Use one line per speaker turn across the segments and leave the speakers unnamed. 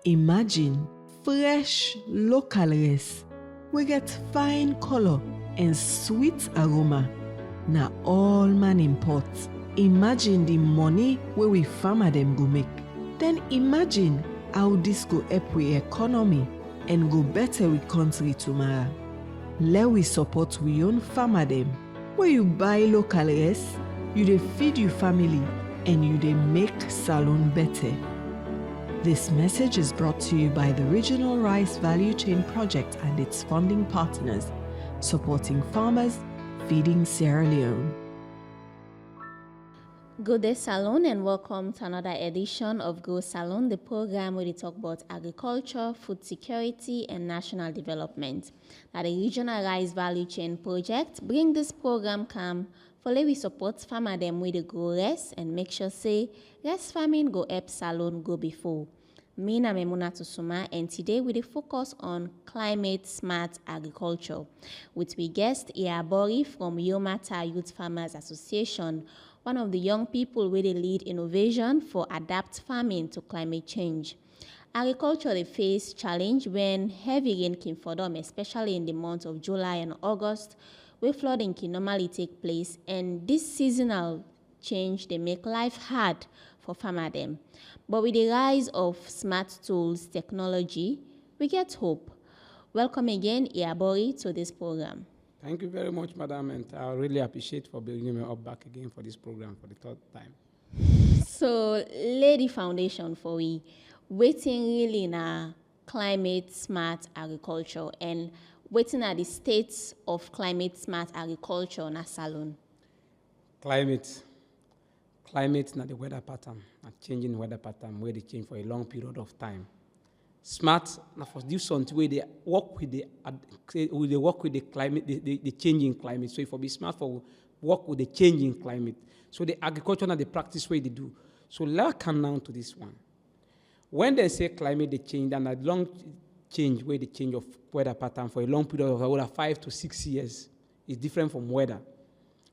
Imagine fresh local rice we get fine color and sweet aroma. Na all man import. Imagine the money where we farmer them go make. Then imagine how this go help we economy and go better with country tomorrow. Let we support we own farmer them. Where you buy local rice, you dey feed your family and you dey make Salone better. This message is brought to you by the Regional Rice Value Chain Project and its funding partners, supporting farmers, feeding Sierra Leone.
Good day, Salone, and welcome to another edition of Go Salone, the program where we talk about agriculture, food security, and national development. Now, the Regional Rice Value Chain Project bring this program come for let we support farmer them with the grow rice and make sure say rice farming go help Salone go before. Me na Memuna Tusuma, and today we focus on climate smart agriculture with we guest Iabori from Yomata Youth Farmers Association, one of the young people where they lead innovation for adapt farming to climate change. Agriculture they face challenge when heavy rain can for them, especially in the months of July and August, where flooding can normally take place, and this seasonal change they make life hard for farmer them. But with the rise of smart tools technology, we get hope. Welcome again, Iabori, to this program.
Thank you very much, Madam, and I really appreciate for bringing me up back again for this program for the third time.
So, lay the foundation for we waiting really in a climate smart agriculture and waiting at the states of climate smart agriculture in Salone.
Climate na the weather pattern, a changing weather pattern where they change for a long period of time. Smart na for do something where they work with the climate, the changing climate. So if we be smart for work with the changing climate. So the agriculture na the practice way they do. So let's come down to this one. When they say climate they change, and a long change where the change of weather pattern for a long period of about 5 to 6 years is different from weather.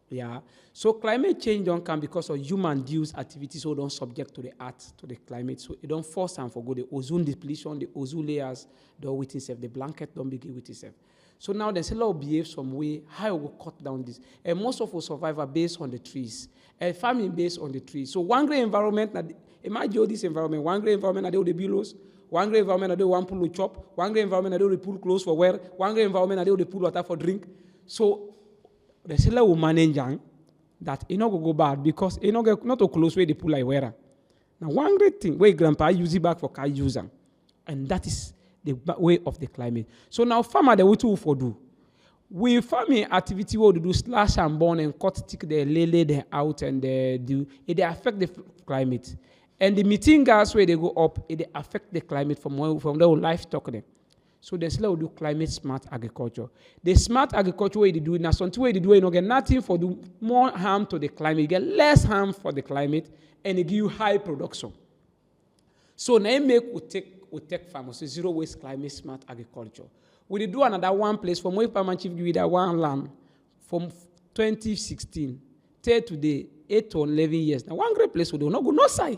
Yeah. So climate change don't come because of human-induced activities, so don't subject to the earth, to the climate. So it don't force them for go the ozone depletion, the ozone layers don't with itself, the blanket don't begin with itself. So now there's a lot of behave some way how we cut down this. And most of us survive are based on the trees. And farming based on the trees. So one great environment, imagine this environment, one great environment they will the billows, one great environment they one pool chop, one great environment they will pull clothes for wear, one great environment they will pull water for drink. So the seller will manage that it not go bad because it not a close way they pull like wear. Now one great thing where grandpa use it back for car user, and that is the way of the climate. So now farmer they will too for do. We farming activity what they do slash and burn and cut stick they lay them out and they do it they affect the climate. And the methane gas where they go up it they affect the climate from the livestock them. So they still do climate smart agriculture. The smart agriculture way they do now something way they do you get nothing for do more harm to the climate, you get less harm for the climate, and they give you high production. So now we take farmers so zero waste climate smart agriculture. We do another one place from where Farmer Chief give that one land from 2016 till today 8 to 11 years. Now one great place we do not go no side.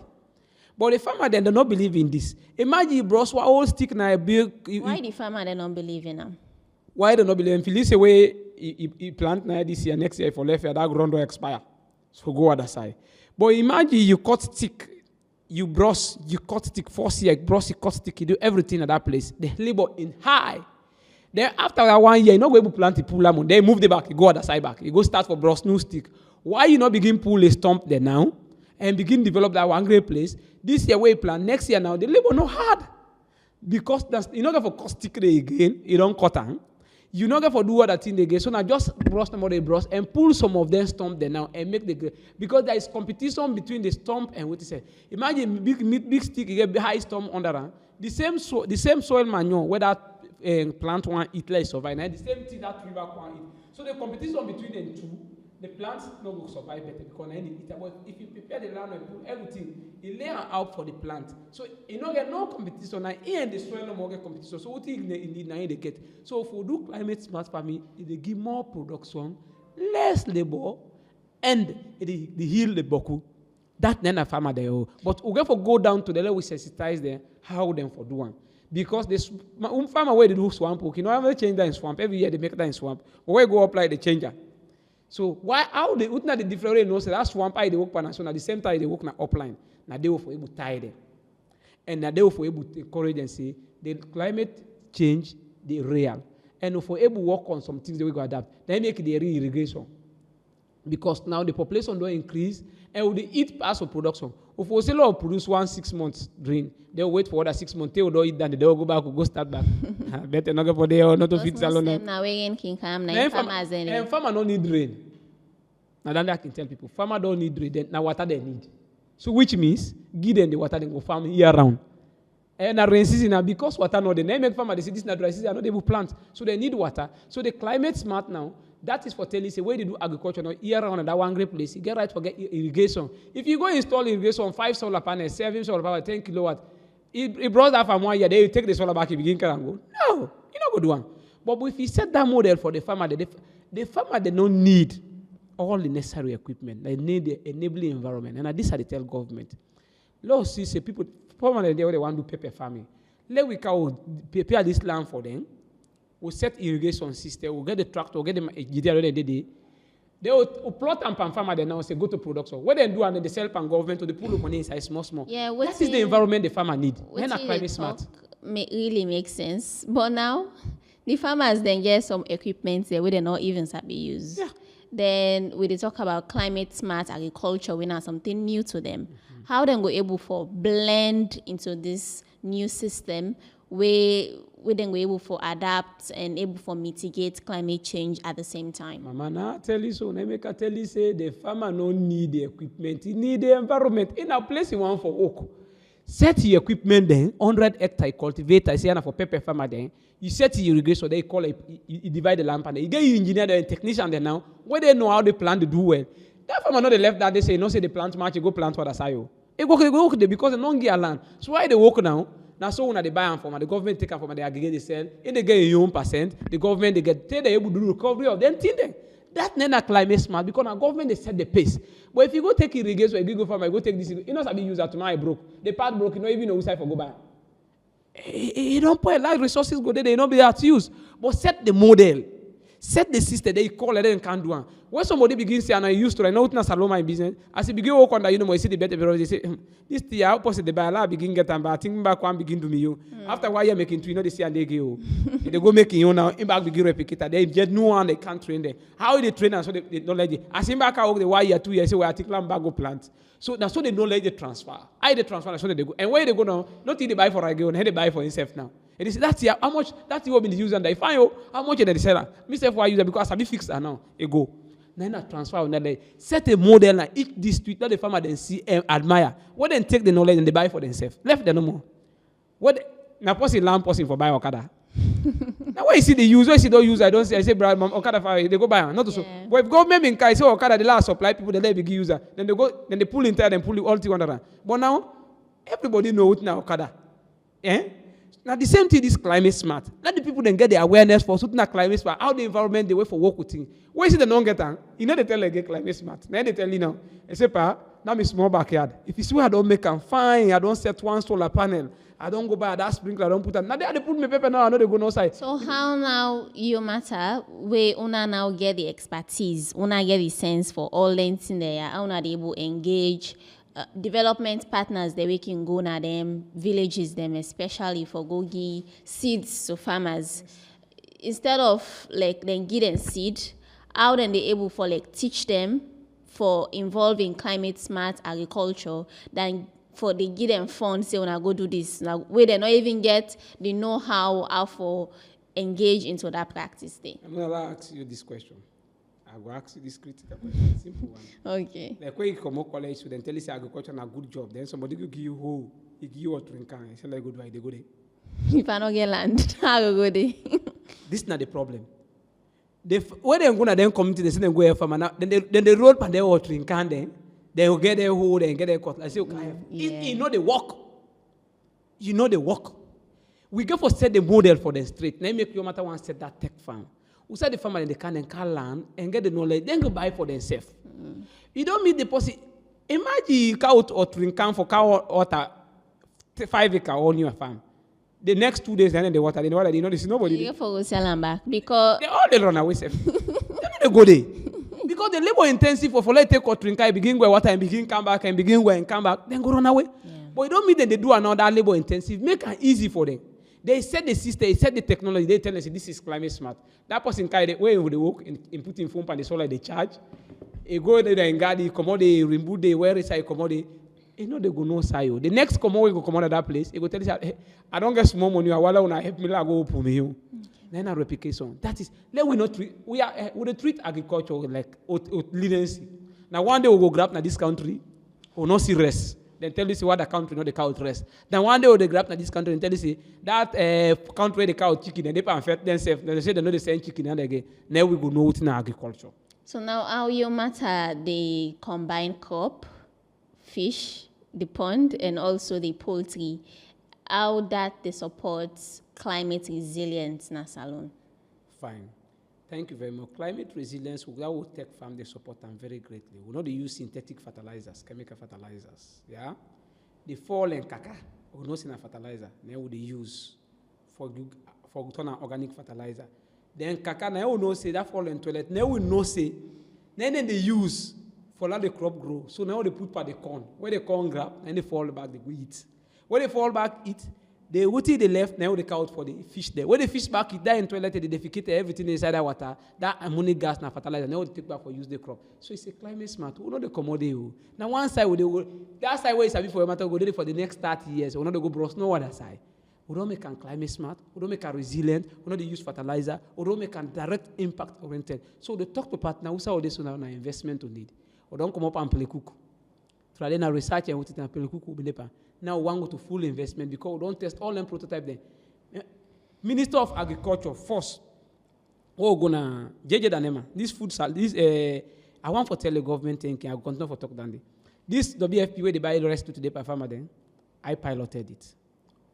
But the farmer then do not believe in this. Imagine bros what all stick na a big.
Why the farmer they don't believe in them?
Why they don't believe in? If this way he plant now this year, next year for left year that ground will expire. So go other side. But imagine you cut stick, you cut stick 4 years, you cut stick, you do everything at that place. The labor in high. Then after that 1 year, you not go able to plant the pull lemon. Then move the back, you go other side back. You go start for bros new stick. Why you not begin pull a stump there now? And begin develop that one great place. This year we plan. Next year now the labor no hard because that's you not get for cut stick again. You don't cut them. You not get for do other thing again. So now just brush them or they brush and pull some of them stump there now and make the because there is competition between the stump and what is it? Imagine big stick you get high stump under them. The same soil manure where that plant one eat less survive. Now the same thing that river one eat. So the competition between them two. The plants no go survive better because if you prepare the land and put everything, it lay out for the plant. So you don't get no competition. Now in the soil no more get competition. So what you need now they get. So if we do climate smart farming, they give more production, less labor, and they heal the boku. That then a farmer there. But we go down to the level we sensitize them how them for do one. Because this farmer where they do swamp work, they change that in swamp. Every year they make that in swamp. But where go apply the changer. So how they not the different way know say that swamp I they work pan so at the same time they work na upline. Now they will for able tie them. And now they will for able to encourage and say the climate change the real. And for able to work on some things they will go adapt. They make the re-irrigation. Because now the population don't increase and they eat parts of production. If we say produce 6 months drain, they'll wait for other 6 months, they will not eat that, they'll go back or go start back. Better not go for there or not to feed Salone.
Now we're in King Cam, now farmers
and farmer don't need rain. Now that I can tell people, farmer don't need rain, then now water they need. So which means give them the water, they go farm year round. And a rain season now because water no, they make farmer they say this is not dry season, not able to plant. So they need water. So the climate smart now. That is for telling you, where they do agriculture now, year round and that one great place. You get right for get irrigation. If you go install irrigation, 5 solar panels, 7 solar power, 10 kilowatt, it brought that from 1 year, they will take the solar back and begin and go. No, you not go do one. But if you set that model for the farmer, the farmer they don't need all the necessary equipment. They need the enabling environment. And this I tell government. Lord see say people farmers they want to do pepper farming. Let we can prepare this land for them. We'll set irrigation system, we'll get the tractor, we'll get the GDR. They will plot and pan farmer then now say go to production. What they do and then they sell pan government to the pool of money inside small.
Yeah,
that is the environment the farmer need. When are climate smart.
Really makes sense. But now the farmers then get some equipment there where they not even sabi use.
Yeah.
Then we talk about climate smart agriculture, we now something new to them. Mm-hmm. How then go able for blend into this new system where we then go able for adapt and able for mitigate climate change at the same time.
Mama, now tell you so. Make I tell you say the farmer no need the equipment. He need the environment. In a place you want for oak. Set your equipment then, 100 hectare cultivator. I say for pepper farmer then. You set your irrigation. They call it. You divide the land and you get your engineer and technician there now. Where they know how they plant to do well. That farmer not the left that they say no say they plant much. You go plant for the sayo. They go there because they don't get land. So why they work now? Now, so when they buy them from, the government take them from, they aggregate the sell. If they get your own percent, the government they get, they able to do recovery of them thing there. That's not climate smart because our government they set the pace. But if you go take irrigation, you go farm, go take this, you know, somebody use that tomorrow broke. The part broke, you know, even know who side for go buy. You don't put large resources go there, they don't be able to use. But set the model, set the system, they call it and can't do it. When somebody begins to say, and I used to, I know it's not Salone my business, as he begin work on that, you know, I see the better, they say, this the opposite, the buy, begin get them, but I think back one begin to me, you. After why you're making two, you know, they see and they go. They go making you now, in back begin replicate, they get no one, they can't train there. How they train and so they don't let it. As in back out the 1 year, 2 years, say, well, I think land back go plant. So that's so they don't let the transfer. I the transfer, that's so they go. And where they go now, not in they buy for a girl, and they buy for himself now. And they say, that's here, how much, that's what been used and they find you, how much they sell that. Myself, why use it because I be fixed now, it go. Then I transfer on that. Set a model and each district, let the farmer then see and admire. What then take the knowledge and they buy for themselves. Left them no more. What now person land person for buy Okada. Now why you see the use, why you see don't use, I don't say, I say, brother, Okada they go buy. Not so. But if government in Kai say Okada, the last supply people, then they big user. Then they go, then they pull in there and pull all 200. But now, everybody know what now Okada. Eh? Now the same thing is climate smart. Let the people then get the awareness for certain climate smart, how the environment they way for work with things. Where is it the non-getter? You know they tell they get climate smart. Now they tell you now, I say, pa, now my small backyard. If you see I don't make them fine, I don't set one solar panel, I don't go buy that sprinkler, I don't put them. Now they put me paper now, I know they go no side.
So how now you matter where una now get the expertise, una get the sense for all lengths in there, how una they able engage development partners they we can go na them villages them especially for go give seeds to farmers instead of like then give them seed how then they able for like teach them for involving climate smart agriculture than for they give them funds say when I go do this now where they not even get the know-how for engage into that practice day.
I'm gonna ask you this question. I will ask you this critical question, simple one.
Okay.
Like when you come out college, then tell you say agriculture is a good job. Then somebody will give you whole, he give you a drink and say like go do it, they go there.
If I don't get land, I will go there.
This is not the problem. When they go to them community, they say they go here farm now. Then they roll pan their water in can then they will get their hole and get their cut. I say okay, you know the work. You know the work. We go for set the model for the street. Now make you matter one set that tech farm. We set the farmer in the can and can land and get the knowledge, then go buy for themselves. You don't meet the person. Imagine cow or drink can for cow water 5 acre all new farm. The next 2 days, then they water, they know this is nobody.
You for sell them back because
They run away safe. They go there. Because the labor intensive for let take or drink, I begin go water and begin come back and begin go and come back, then go run away.
Yeah.
But it don't mean that they do another labor intensive. Make it easy for them. They set the system, they set the technology, they tell us this is climate smart. That person carry the way they work in putting phone and the solar they charge. They go there and guard the commodity, remove the where is I commodity. You know they go no sayo. The next commodity go come out of that place. They go tell you, hey, I don't get small money. I want to help me like go open me. Then a replication. That is, let we not treat. We treat agriculture like leniency. Now one day we go grab na this country, we not see rest. Then tell you see what the country not the cow rest. Then one day we they grab na this country and tell you see that country the cow chicken and they pan fed themselves. Then they say they know the same chicken and again. Now we go know what's in agriculture.
So now how you matter the combined crop, fish, the pond, and also the poultry, how that they support climate resilience in Salone?
Fine. Thank you very much. Climate resilience, that will take farm, they support them very greatly. We know they use synthetic fertilizers, chemical fertilizers. Yeah? The fall and caca, we know it's a fertilizer. Now they use for turn organic fertilizer. Then caca, now we know say that fall and toilet. Now we know say, then they use for let the crop grow. So now they put by the corn. Where the corn grab, and they fall back, they go eat. When they fall back, eat. They what they left, now they count for the fish there. When the fish back, it die in toilet, they defecate everything inside that water. That ammonia gas and fertilizer, now they take back for use the crop. So it's a climate smart. We know the commodity. Now one side we go, that side where it's a for a matter go there for the next 30 years. We know they go bros no other side. We don't make a climate smart. We don't make a resilient. We don't use fertilizer. We don't make a direct impact oriented. So they talk to partner who say this on investment to need. We don't come up and play cook. Try to research and what it and play cook. Now we want to go to full investment because we don't test all them prototype there. Minister of Agriculture first. Oh, gonna JJ Danema. This food sal. This I want to tell the government thinking. I will continue for talk down there. This WFP where they buy the rest to the farmer then. I piloted it.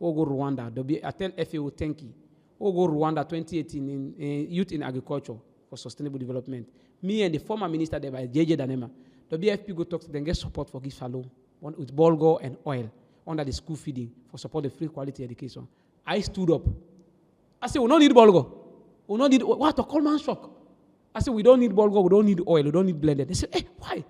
Oh, go Rwanda. I tell FAO thank you. Oh, go Rwanda 2018 in Youth in Agriculture for Sustainable Development. Me and the former minister there by JJ Danema. WFP go talk to them, get support for give Salone with bulgur and oil under the school feeding for support the free quality education. I stood up. I said, we don't need bulgur. We don't need, what a common shock. I said, we don't need bulgur, we don't need oil, we don't need blended. They said, hey, why?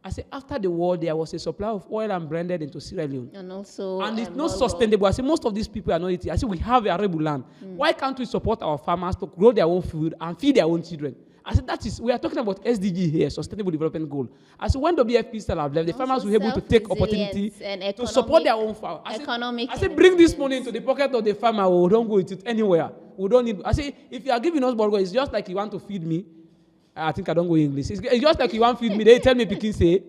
I said, after the war, there was a supply of oil and blended into Sierra Leone.
And also,
and it's not sustainable. I said, most of these people are not eating. I said, we have a arable land. Why can't we support our farmers to grow their own food and feed their own children? I said, we are talking about SDG here, Sustainable Development Goal. I said, when WFP still have left, the farmers will be able to take opportunity to support their own farm. I said, bring this money into the pocket of the farmer. We don't go with it anywhere. We don't need. I say, if you are giving us bulgur, it's just like you want to feed me. I think I don't go English. It's just like you want to feed me. They tell me, Pikin say,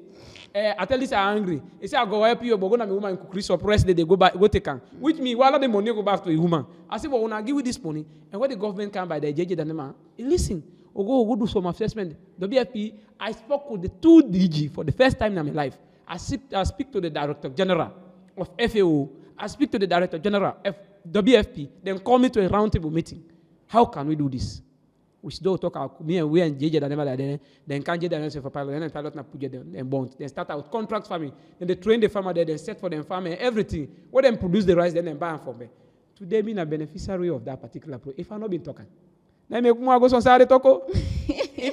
I tell this I'm angry. He say, I go help you, but go to my woman cook suppress they go back, go take can. Which means while the money go back to a woman. I say, well, when I give you this money, and when the government come by the JJ Danema, listen. We'll go do some assessment. WFP, I spoke with the 2 DG for the first time in my life. I speak to the Director General of FAO. I speak to the Director General of WFP. Then call me to a roundtable meeting. How can we do this? We should talk me and we and JJ then can't JJ for pilot. Then the pilot na put them and bond. Then start out contract farming. Then they train the farmer there. Then set for them farming everything. When them produce the rice, then they buy them from me. Today, being a beneficiary of that particular project. If I'm not been talking. If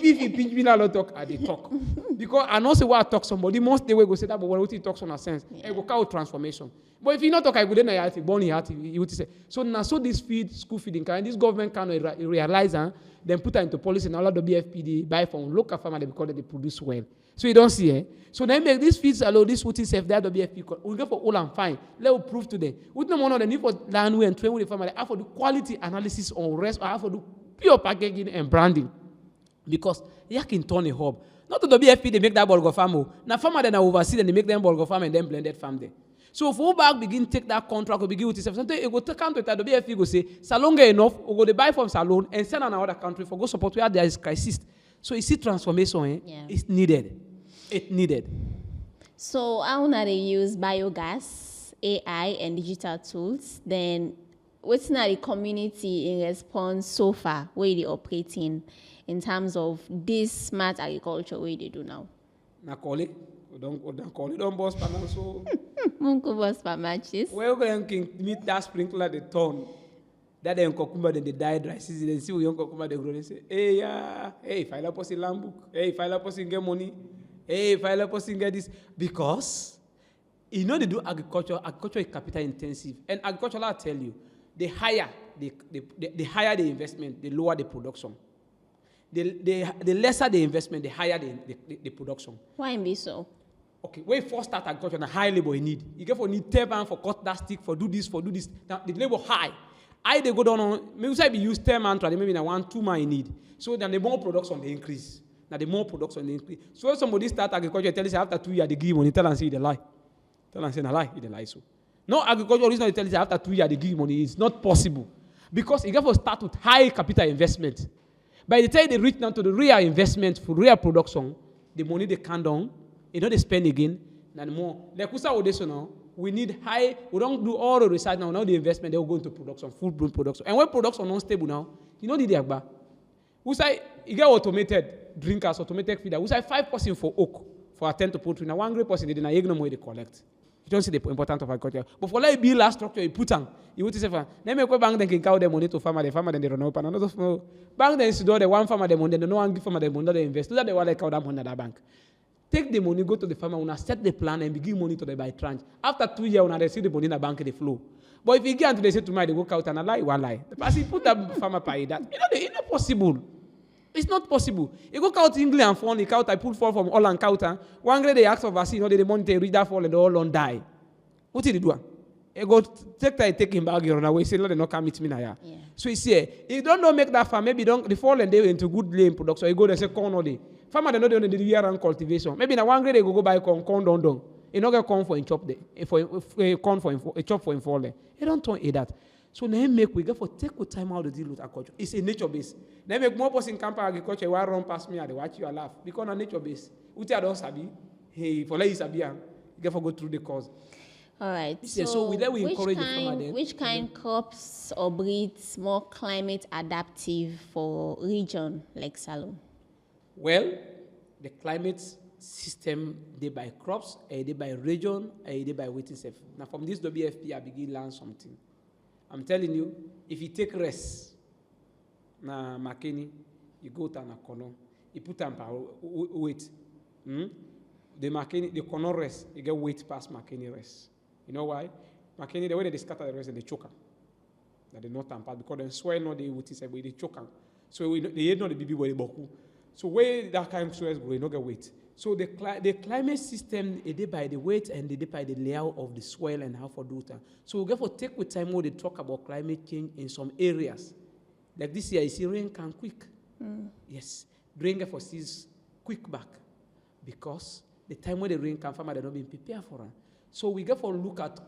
you pinch me, I talk, I talk. Because I know say what I talk somebody, most they will go say that, but when he talks on a sense, it will call transformation. But if you not talk, I go then I born he would say. So now, so this school feeding, can this government can realize and then put it into policy and all the BFPD buy from local farmers because they produce well. So you don't see, So then make these feeds allow this what is safe there the BFP. We go for all and fine. Let us prove today. We no more the need for land we and train with the farmer. I for the quality analysis on rest, or I for the pure packaging and branding. Because you can turn a hub. Not to the BFP, they make that bulgur farm. Now farmer then oversee and they make them bulgur farm and then blended farm there. So if we back begin take that contract, we begin with itself. Sometimes it go take count to the BFP go say, Salone get enough, we go to buy from Salone and send on another country for go support where there is crisis. So you see transformation, it's needed. It's needed.
So how now they use biogas, AI and digital tools, then what's now the community in response so far where they operating in terms of this smart agriculture way they do now?
Now call it We don't call it, don't boss panel. So,
Munku boss pa matches.
where we can meet that sprinkler the ton. That they cucumber, then they die dry season. Then see we young cucumber, they grow. They say, hey, yeah, hey, if I like posting land book, hey, if I like posting get money, hey, if I like posting get this. Because, you know, they do agriculture is capital intensive. And agriculture, I'll tell you, the higher the investment, the lower the production. The lesser the investment, the higher the production.
Why be so?
Okay, when you first start agriculture, the high labor you need. You get for need 10 man for cut that stick, for do this. Now, the labor high. They go down on, maybe say you use 10 man, maybe na 1-2 man you need. So then the more production they increase. Now the more production they increase. So when somebody start agriculture, tell us after 2 years they give money, tell and say they lie. Tell and say they lie so. No agriculture is not tell us after 2 years they give money. It's not possible. Because you got to start with high capital investment. By the time they reach down to the real investment for real production, the money they can down, you know they spend again, and more. Like we say now, we need high, we don't do all the research now the investment, they will go into production, full-blown production. And when production is not stable now, you know the agba. We say, you get automated drinkers, automated feeder. We say 5% for oak, for attend to poultry. Now 1 great person, they didn't ignore more they collect. You don't see the importance of agriculture. But for like build a structure, you put on, you would say, then make a bank, then can count the money to farmer, then they run open. Another bank then is do the one farmer the money, then no one give farmer the money, they invest. So that they want to count that money at that bank. Take the money, go to the farmer, una set the plan and begin money to the by tranche. After 2 years, una they see the money in the bank, they flow. But if you get until they say tomorrow, they go out and a lie, one lie. The person put that farmer pay that. It's not possible. It's not possible. You go out England and fall, I pull fall from all and counter. One day they ask for vaccine, the money they read that fall and they all on die. What did he do? He go take him back run away. Say, Lord, they not come meet me now. Yeah. So he say, you don't make that farm. Maybe don't the fall and they into good lane production. You go there say corn all day. Farmer they know they only do year round cultivation. Maybe now one grade they go buy corn don. You not get corn for in chop there. For corn for a chop for in fall there. You don't turn that. So now make we go for take good time out to deal with agriculture. It's a nature base. Now make more person camp agriculture. Why run past me and they watch you and laugh because na nature base. Uti don't sabi. Hey, for like you sabi, you get for go through the cause.
All right.
So we encourage the farmer then.
Which kind crops or breeds more climate adaptive for region like Salone?
Well, the climate system they by crops, they by region, they by waiting safe. Now from this WFP, I begin learn something. I'm telling you, if you take rest, na Makeni, you go to Nakono, you put on weight. The Makeni, the Kono rest, you get weight past Makeni rest. You know why? Makeni, the way they scatter the rest and they choke them. That they not tamper because they swear not they would say, but they choke them. So they not the baby where they boku. So where that kind of soil grow, you not get weight. So the climate system, they by the weight and they by the layout of the soil and how for do that. So we get for take with time more they talk about climate change in some areas. Like this year, you see rain come quick. Yes, rain for seas quick back because the time when the rain come, farmer they not being prepared for it. So we get for look at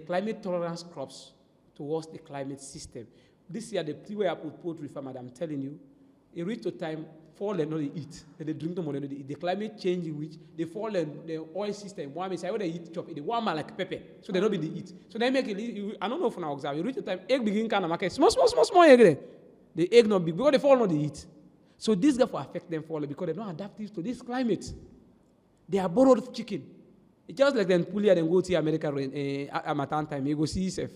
climate tolerance crops towards the climate system. This year, the three way I put poultry farmer, I'm telling you, it reach to time, fall and not they eat. And they drink the money, they eat. The climate change in which they fall and the oil system, one say, when they eat chop, they warm like pepper. So they don't be they eat. So they make it, I don't know from our observe, you reach the time, egg begin kind of market, small egg there. The egg not big, because they fall not they eat. So this guy for affect them fall because they're not adaptive to this climate. They are borrowed chicken. It's just like then pull here and go to America at time, you go see yourself.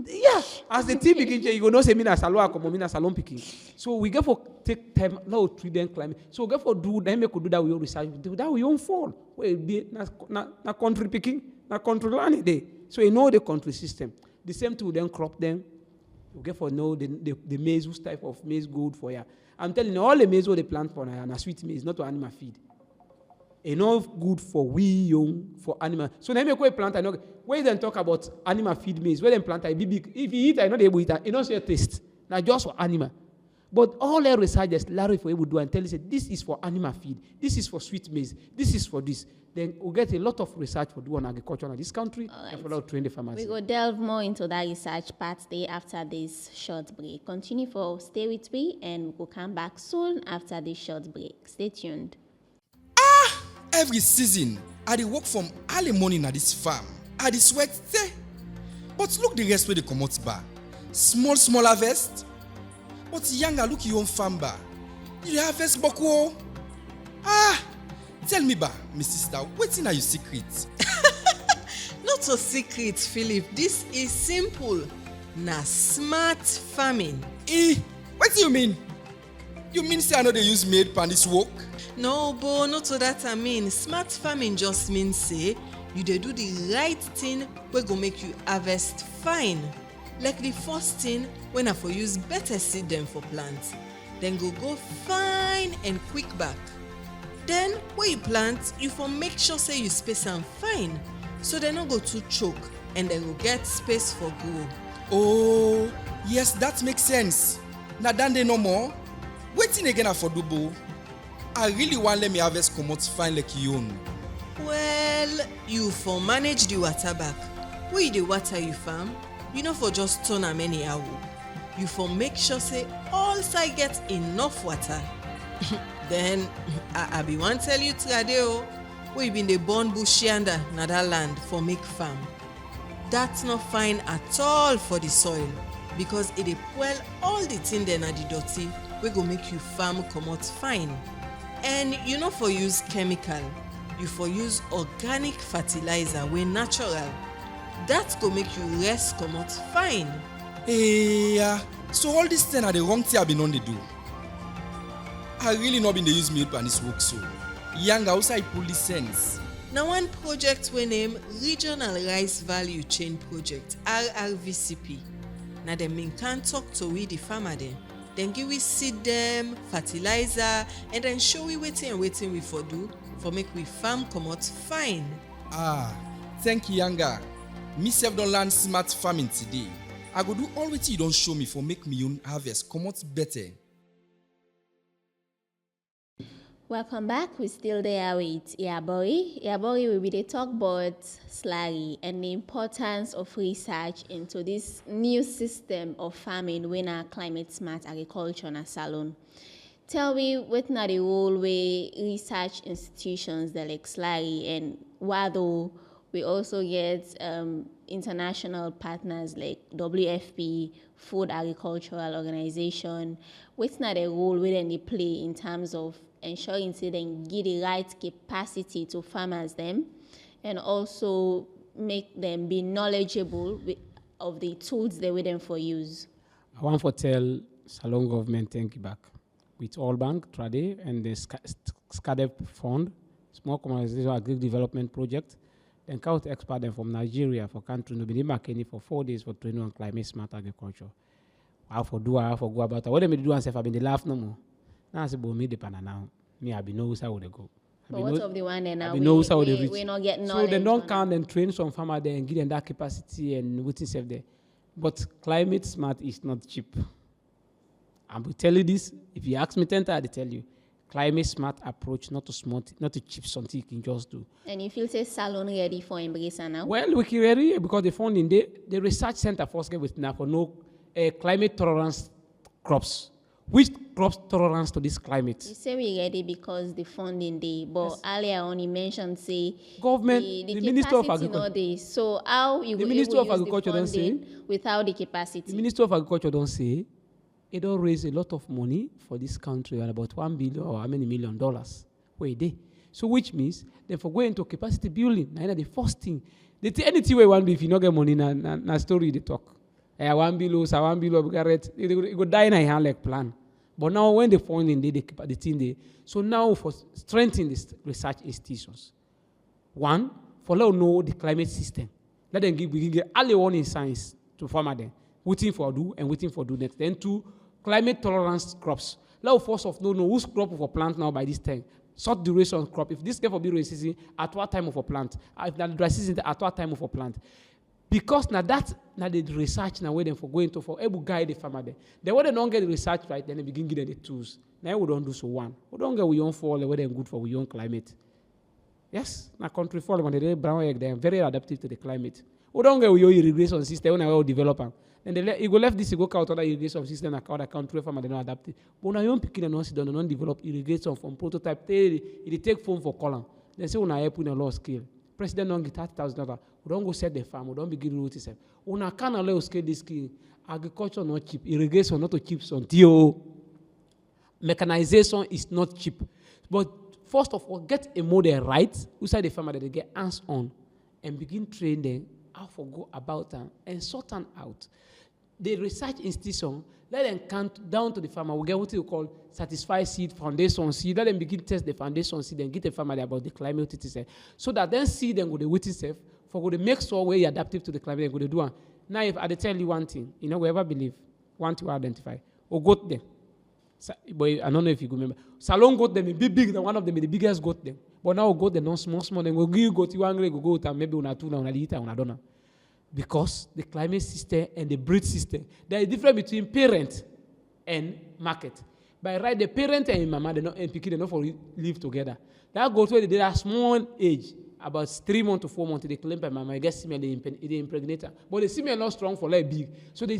Yeah, as the team begin, you go no say me na salon picking. So we get for take time now treat them climate. So we get for do them make do that we own research. That we own fall. We be na country picking, na country land day. So you know the country system. The same to then crop them. We get for know the maize, whose type of maize good for ya. I'm telling you, all the maize what they plant for na sweet maize, not to animal feed. Enough good for we young for animal. So now make we plant. I know where then talk about animal feed maize. Where then plant I be big. If you eat, I know they will eat. You know your taste. Now just for animal. But all the researchers, Larry for able do and tell you say this is for animal feed. This is for sweet maize. This is for this. Then we'll get a lot of research for do on agriculture in this country and for train the farmers.
We will delve more into that research part day after this short break. Continue for stay with me and we'll come back soon after this short break. Stay tuned.
Every season, I dey work from early morning at this farm. I dey sweat there. But look the rest where they come out bar. Small harvest. But younger look your own farm bar. You dey harvest boko. Tell me ba, my sister, wetin are your secret?
Not a secret, Philip. This is simple. Na smart farming.
What do you mean? You mean say I no dey use maid pan this work?
No, Bo, not to that I mean. Smart farming just means say you dey do the right thing wey go make you harvest fine. Like the first thing when I for use better seed dem for plant, then go fine and quick back. Then when you plant, you for make sure say you space am fine, so they no go too choke and they go get space for grow.
Oh, yes, that makes sense. Na dan dey no more. Wetin again I for do, Bo? I really want let me harvest comot fine like you own.
Well, you for manage the water back. When you dey water you farm, you no for just turn am anyhow. You for make sure say all side get enough water. Then I be wan tell you trade o, wey you been dey burn bush yanda na that land for make farm. That's not fine at all for the soil, because it dey spoil all the thing dem na the dirty wey go make you farm comot fine. And you no for use chemical, you for use organic fertilizer wey natural. That go make you rest comot fine.
So all this thing are the wrong thing I been on dey do. I really not been dey use maid pan this work so. Young outside police sense.
Na one project wey name Regional Rice Value Chain Project (RRVCP). Na dem bin can talk to we the farmer dem. Then give we seed dem, fertilizer, and then show we wetin and wetin we for do for make we farm comot fine.
Thank you, Yanga. Me sef don learn smart farming today. I go do all wetin you don show me for make me own harvest comot better.
Welcome back. We're still there with Iyabori. Iyabori will be the talk about slurry and the importance of research into this new system of farming when our climate smart agriculture na Salone. Tell me what na the role where research institutions like slurry, and while we also get international partners like WFP, Food Agricultural Organization, what's not the role where they play in terms of ensuring so they give the right capacity to farmers them, and also make them be knowledgeable of the tools they with them for use.
I want to tell Salone government thank you back with All Bank, Trade, and the SCADEP Fund, Small Commercialization Agri Development Project. Then count expert them from Nigeria for country no be Makeni for 4 days for training on climate smart agriculture. I for go about it. What they do and say I been the laugh no more. Now I say, but me the pana now. Me I be know how they go.
But what of the one then now?
We not get knowledge. So they don't count and train some farmer there and give them that capacity and waiting save there. But climate smart is not cheap. I will tell you this. If you ask me 10 times, I tell you. Climate smart approach, not to smart, not to cheap something you can just do.
And you feel say Salone ready for embrace now?
Well, we can ready because the funding, the research center first get with now for no climate tolerance crops. Which crops tolerance to this climate?
You say we ready because the funding day, but yes. Earlier on you mentioned say
government, the Minister of Agriculture.
So how you
the Minister of Agriculture don't say
without the capacity?
The Minister of Agriculture don't say. It don't raise a lot of money for this country, and about $1 billion or how many $1 million where they. So which means then for going to capacity building, now the first thing, anything we want if you not get money, na story they talk. $1 billion, $1 billion, it go die in a hand like plan. But now when they funding, the thing they. So now for strengthening this research institutions, one for let them know the climate system. Let them give early warning signs to farmer them, waiting for do and waiting for do next. Then two. Climate tolerance crops. Let us first of know whose crop of a plant now by this time. Short duration crop. If this get for be rain season, at what time of a plant? If that dry season, at what time of a plant? Because now that's now the research now waiting for going to for able guide the farmer there. Then when they don't get the research right, then they begin giving them the tools. Now we don't do so one. We don't get we own fall whether good for we own climate. Yes, now country fall when they brown egg, they are very adaptive to the climate. We don't get we own irrigation system when we develop them. And you go left this, you go out other irrigation system and other country farmer they don't adapt it. But now you don't pick and don't develop irrigation from prototype. It take phone for column. They say when I help in a low scale. President don't get $30,000. We don't go set the farm. We don't begin root itself. When I can't allow scale this skill, agriculture not cheap. Irrigation not cheap. Until mechanization is not cheap. But first of all, get a model right inside the farmer that they get hands on and begin train them how to go about them and sort them out. The research institution, let them count down to the farmer. We get what you call satisfied seed, foundation seed. Let them begin test the foundation seed and get the farmer about the climate it is. So that then seed them with the wait itself for go to make sure we're adaptive to the climate and go to do one. Now, if I tell you one thing, we ever believe, one to identify, or goat them. But I don't know if you remember. Salone goat them, big, one of them, the biggest goat them. But now goat them, not small, then we'll give you goat, you angry, go goat, and maybe una two, una liter, una don't know. Because the climate system and the breed system, there is a difference between parent and market. By right, the parent and mama, and pikin, they not for live together. That goat where they did a small age, about 3 months to 4 months, they claim by mama, I guess semen, they impregnate her. But the semen are not strong for like big. So the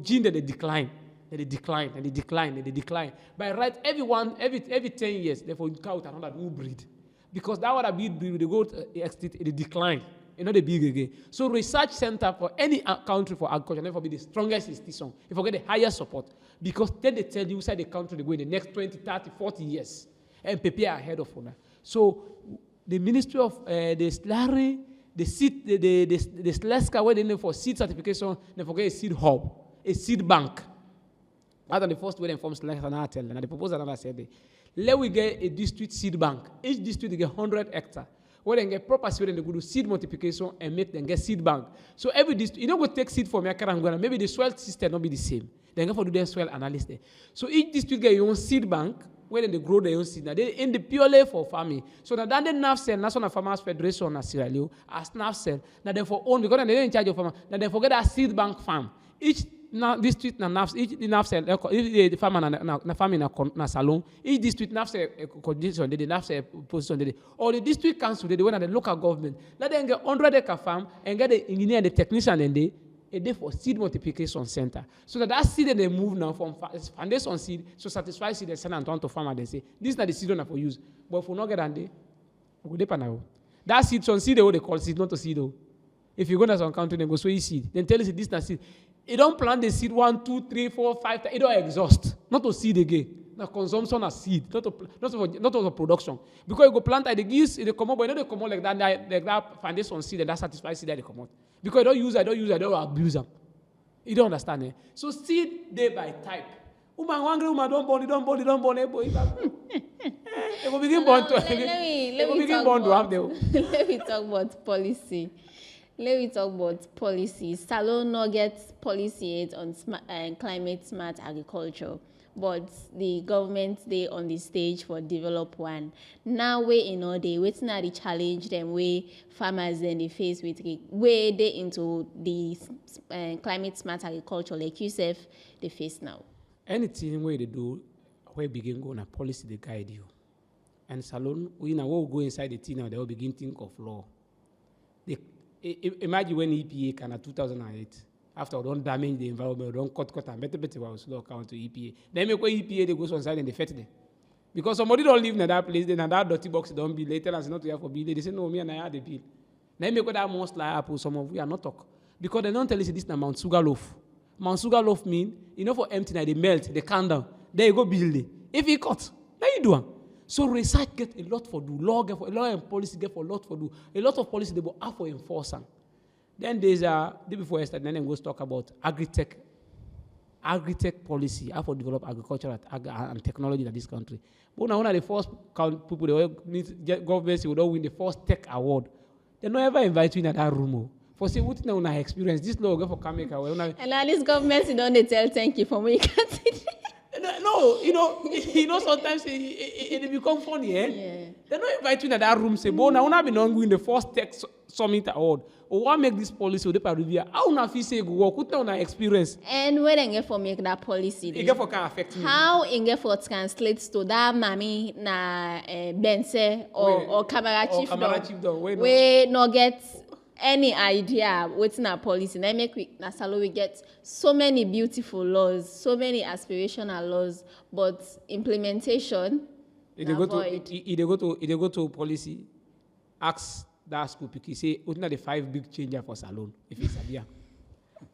gene that they decline. They decline. By right, every 10 years, therefore, you count another new breed. Because that what breed, they go extinct, they decline. They big again. So research center for any country for agriculture never be the strongest institution. If you get the highest support. Because then they tell you inside the country they go in the next 20, 30, 40 years. And prepare ahead of that. So the Ministry of the slurry, the seed, the SLESCA, where they name for seed certification, they forget a seed hub, a seed bank. That's the first way they form SLESCA, and I tell them. And the proposal that I said, let we get a district seed bank. Each district they get 100 hectares. Where they get proper seed, they go do seed multiplication and make them get seed bank. So every district, go take seed from Yakarangwana, maybe the soil system not be the same. Then go for do their soil analysis. So each district get your own seed bank, where they grow their own seed. Now they in the purely for farming. So now that the NAFCEL, National Farmers Federation, as Sierra Leone, as NAFCEL, now they for own because they're in charge of farmer. Now they forget that seed bank farm. Each district na NAFCEL, each NAFCEL, the farmer na farming na Salone. Each district NAFCEL condition, the NAFCEL position, or the district council, the one at the local government. Let them get 100-acre farm and get the engineer and the technician and they for seed multiplication center. So that seed they move now from foundation seed, so satisfy seed and send and turn to farmer. They say, this is not the seed one for use. But if we not get on there, we go depend now. That seed, some seed they call seed, not to seed though. If you go to some country, they go sow seed. Then tell us this is not seed. You don't plant the seed 1, 2, 3, 4, 5 times. It don't exhaust. Not to seed again. Now consumption as seed, not for production. Because you go plant it, they come out, but they come out like that foundation seed and that satisfied seed that they come out. Because I don't abuse them. You don't understand it. So seed day by type. Don't born. It will begin born to have the.
Let me talk about policy. Salone no gets policy aid on climate smart agriculture, but the government they on the stage for develop one. Now we they waiting at the challenge them way farmers then they face with way they into the climate smart agriculture like yourself they face now.
Anything where they do, where begin go on a policy they guide you. And Salone, we now will go inside the team now they will begin think of law. Imagine when EPA can at 2008, after don't damage the environment, don't cut and better was slow count to EPA. Then make EPA they go on side and they fetch them. Because somebody don't live in that place, then that dirty box don't be later as not to have for bill. They say no, me and I had the bill. Then make that most like apple, some of we are not talk. Because they don't tell us this is Mount Sugar loaf. Mount Sugar loaf mean, for empty now they melt, they calm down. There you go build it. If you cut, then you do one. So research get a lot for do. Law and policy get for a lot for do. A lot of policy they will have for enforcing. Then there's day before yesterday, then we'll talk about agri-tech policy, how to develop agriculture and technology in this country. But now one of the first people they governments will win the first tech award. They don't ever invite you in that room. For say what now experience this law go for Kameka.
And now this government don't they tell thank you for me.
No, sometimes it become funny, eh? Yeah. They don't invite you in that room, say, but now I be not going the first tech summit award. Or what make this policy with the review? How na fi say go work? What na experience?
And when they get for make that policy,
it get for can affect me.
How it get for translates to that mommy na Bense or camera chief dog. We no get any idea what's in our policy. Then make we na Salone we get so many beautiful laws, so many aspirational laws, but implementation.
If they go to policy, ask that school picky say, what are the 5 big changes for Salone? If it's a beer.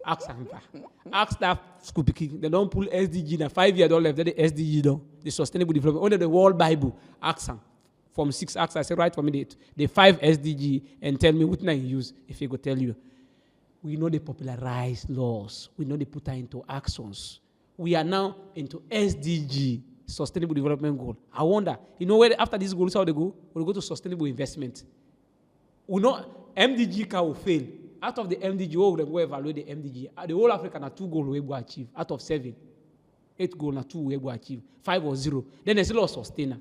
Ask am. Ask that school picking. They don't pull SDG now. 5 years don't left. Then the SDG down. The sustainable development. Under the World Bible. Ask am. From 6 acts, I say, write for me the 5 SDG and tell me what I use. If he go tell you, we know they popularize laws. We know they put that into actions. We are now into SDG, Sustainable Development Goal. I wonder, where after these goals, how they go? We'll go to sustainable investment. We know MDG will fail. Out of the MDG, all of them go evaluate the MDG. The whole Africa na 2 goals we go achieve. Out of 7, 8 goals na 2 we go achieve. 5 or 0. Then there's a lot of sustainer.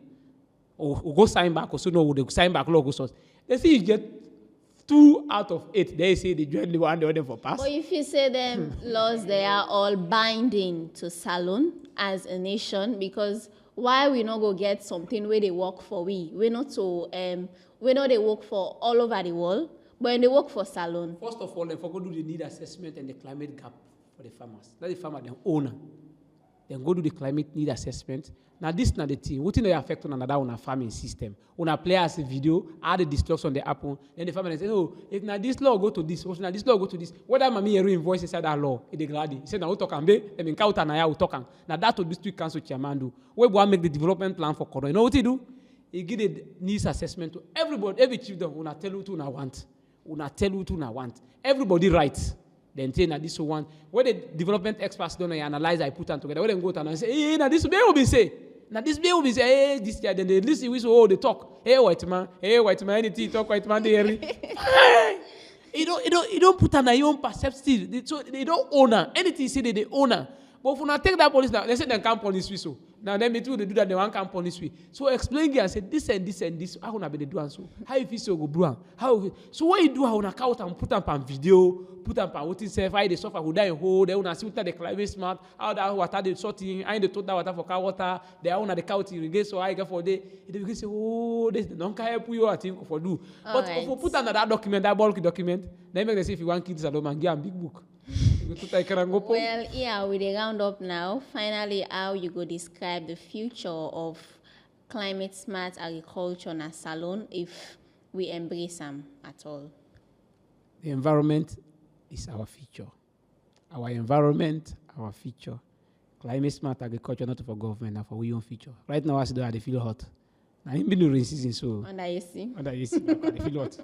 Or go sign back, or so no, they sign back, go source. They say you get 2 out of 8. They say they join the one, the other for pass.
But if you say them laws, they are all binding to Salone as a nation, because why we not go get something where they work for we not so we know they work for all over the world, but they work for Salone.
First of all, they forgot to do the need assessment and the climate gap for the farmers. That's the farmer, the owner. Then go do the climate need assessment. Now this not the thing. What thing they affect on another on a farming system? On a play as a video, add the destruction on the apple. Then the farmer say, oh, if now this law go to this, or now this law go to this. Whether mommy hear invoice inside that law, it glad. He said now we talk and be. Then counter now we talk. Now that to district council chairman do. We go and make the development plan for Kodo. You know what he do? He give the needs assessment to everybody, every chiefdom. Una tell you to na want. Una tell you to na want. Everybody writes. Then say na this one. When the development experts don't analyze, I put them together. When they go to and say, hey, now this will be say. Now this will be say, hey, this year. Then they listen, we so they talk. Hey, white man, anything talk white man. They you don't put on your own perceptive. So they don't own anything. Say they own. But if you not take that police now, they say they can't police we so. Now them too they do that they want can't punish we. So explain here and say this and this and this. How gonna be the do and so? How you feel so go bro? How so what you do? How gonna count and put them on video? Put them on what itself? How they suffer? Who die in hole? They wanna see what the climate smart? How that water they sorting? I they told that water for car water. They are wanna the cow irrigate so I get for day. They will say oh this don't care help you I think for do. But if you put another document that bulky document, then make them say if you want kids alone and give them big book.
Well, yeah, with the round up now, finally, how you go describe the future of climate smart agriculture in Salone if we embrace them at all?
The environment is our future. Our environment, our future. Climate smart agriculture, not for government, not for we own future. Right now, I see feel hot. Now, in the rain season, so.
Under AC.
I feel hot.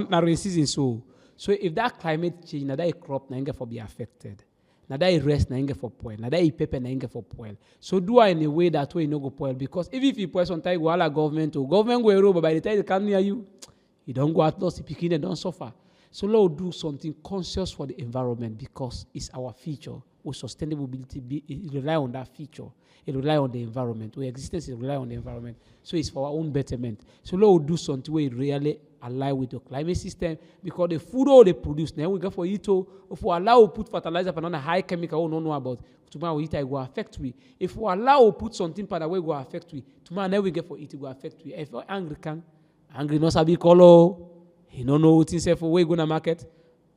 Now, rain season, so. So if that climate change, now that crop na inge for be affected, now that rest na inge for spoil, now that pepper na inge for spoil. So do I in a way that way no go spoil because if you spoil sometimes go all government or government go erode, but by the time they come near you, you don't go at loss, you picking and don't suffer. So Lord do something conscious for the environment because it's our future. Our sustainability it rely on that feature. It rely on the environment. Our existence is rely on the environment. So it's for our own betterment. So Lord do something where it really align with the climate system because the food all they produce now we go for it to if we allow put fertilizer and on a high chemical we don't know about tomorrow we eat it go affect we. If we allow put something by the way go affect we tomorrow now we get for it go affect we. If angry no sabi color he don't know what himself where go na market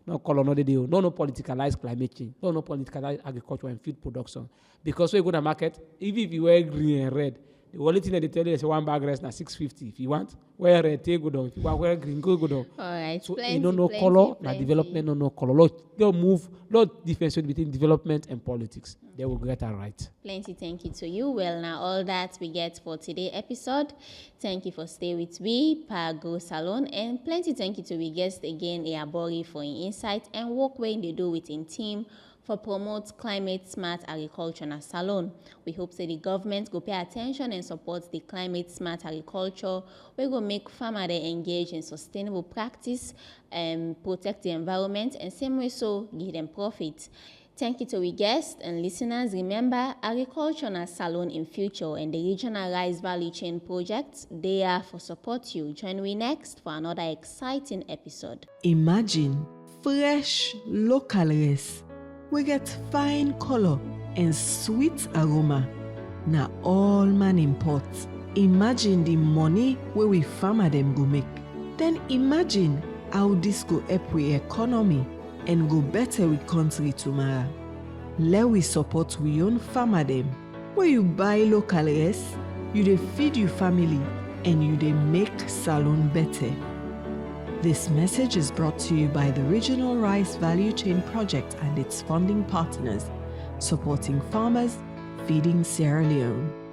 no color no the deal no politicalize climate change no politicalize agriculture and food production because we go na market if you wear green and red the only thing that they tell you is one bag rice na 650 if you want wear red take go down if you want wear green go down.
All right.
So you don't know color na development no color. Don't move. Don't differentiate between development and politics. They will get that right.
Plenty thank you to you. Well, now all that we get for today's episode. Thank you for staying with me, Go Salone, and plenty thank you to we guest again, Eabori, for your insight and work where they do with in team for promote climate smart agriculture in Salone. We hope that the government go pay attention and support the climate smart agriculture. We go make farmers engage in sustainable practice and protect the environment and same way so give them profit. Thank you to we guests and listeners. Remember, agriculture in Salone in future and the regional rice value chain projects, they are for support you. Join me next for another exciting episode.
Imagine fresh local rice. We get fine color and sweet aroma. Now all man import. Imagine the money where we farmer them go make. Then imagine how this go help we economy and go better with country tomorrow. Let we support we own farmer them. Where you buy local rice, you dey feed your family and you dey make Salone better. This message is brought to you by the Regional Rice Value Chain Project and its funding partners, supporting farmers, feeding Sierra Leone.